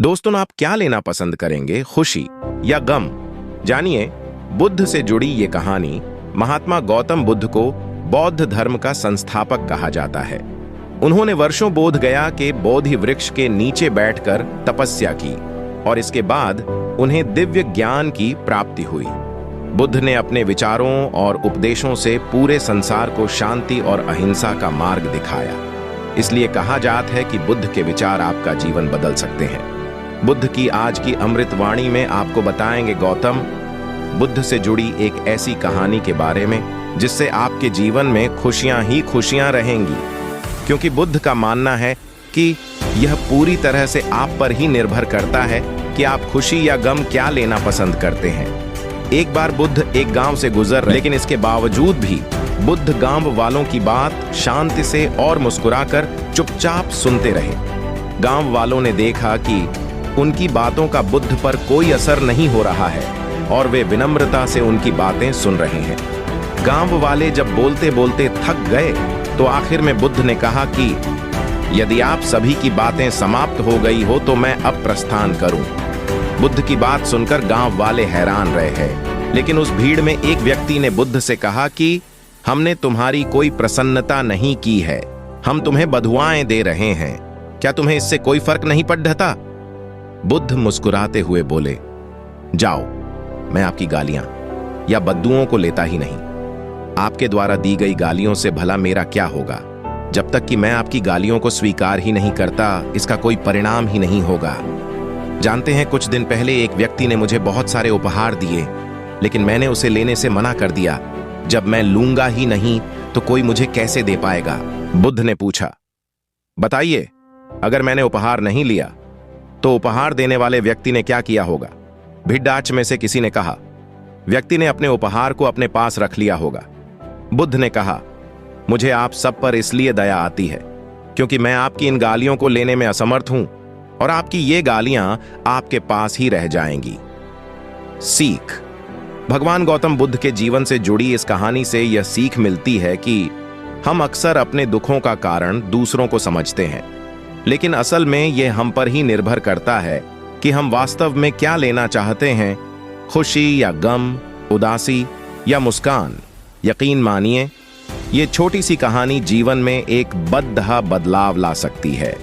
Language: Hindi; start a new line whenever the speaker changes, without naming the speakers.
दोस्तों, आप क्या लेना पसंद करेंगे, खुशी या गम? जानिए, बुद्ध से जुड़ी ये कहानी। महात्मा गौतम बुद्ध को बौद्ध धर्म का संस्थापक कहा जाता है। उन्होंने वर्षों बोध गया के बोधि वृक्ष के नीचे बैठकर तपस्या की और इसके बाद उन्हें दिव्य ज्ञान की प्राप्ति हुई। बुद्ध ने अपने विचारों और उपदेशों से पूरे संसार को शांति और अहिंसा का मार्ग दिखाया। इसलिए कहा जाता है कि बुद्ध के विचार आपका जीवन बदल सकते हैं। बुद्ध की आज की अमृत वाणी में आपको बताएंगे गौतम बुद्ध से जुड़ी एक ऐसी कहानी के बारे में जिससे आपके जीवन में खुशियां ही खुशियां रहेंगी, क्योंकि बुद्ध का मानना है कि यह पूरी तरह से आप पर ही निर्भर करता है कि आप खुशी या गम क्या लेना पसंद करते हैं। एक बार बुद्ध एक गांव से गुजर रहे, लेकिन इसके बावजूद भी बुद्ध गांव वालों की बात शांति से और मुस्कुराकर चुपचाप सुनते रहे। गांव वालों ने देखा कि उनकी बातों का बुद्ध पर कोई असर नहीं हो रहा है और वे विनम्रता से उनकी बातें सुन रहे हैं। गांव वाले जब बोलते बोलते थक गए तो आखिर में बुद्ध ने कहा कि यदि आप सभी की बातें समाप्त हो गई हो तो मैं अब प्रस्थान करूं। बुद्ध की बात सुनकर गांव वाले हैरान रहे हैं, लेकिन उस भीड़ में एक व्यक्ति ने बुद्ध से कहा कि हमने तुम्हारी कोई प्रसन्नता नहीं की है, हम तुम्हें बधुआएं दे रहे हैं, क्या तुम्हें इससे कोई फर्क नहीं पड़ता? बुद्ध मुस्कुराते हुए बोले, जाओ, मैं आपकी गालियां या बद्दुओं को लेता ही नहीं। आपके द्वारा दी गई गालियों से भला मेरा क्या होगा? जब तक कि मैं आपकी गालियों को स्वीकार ही नहीं करता, इसका कोई परिणाम ही नहीं होगा। जानते हैं, कुछ दिन पहले एक व्यक्ति ने मुझे बहुत सारे उपहार दिए, लेकिन मैंने उसे लेने से मना कर दिया। जब मैं लूंगा ही नहीं तो कोई मुझे कैसे दे पाएगा? बुद्ध ने पूछा, बताइए, अगर मैंने उपहार नहीं लिया तो उपहार देने वाले व्यक्ति ने क्या किया होगा? भिड्डाच में से किसी ने कहा, व्यक्ति ने अपने उपहार को अपने पास रख लिया होगा। बुद्ध ने कहा, मुझे आप सब पर इसलिए दया आती है क्योंकि मैं आपकी इन गालियों को लेने में असमर्थ हूं और आपकी ये गालियां आपके पास ही रह जाएंगी। सीख। भगवान गौतम बुद्ध के जीवन से जुड़ी इस कहानी से यह सीख मिलती है कि हम अक्सर अपने दुखों का कारण दूसरों को समझते हैं, लेकिन असल में यह हम पर ही निर्भर करता है कि हम वास्तव में क्या लेना चाहते हैं, खुशी या गम, उदासी या मुस्कान। यकीन मानिए, ये छोटी सी कहानी जीवन में एक बड़ा बदलाव ला सकती है।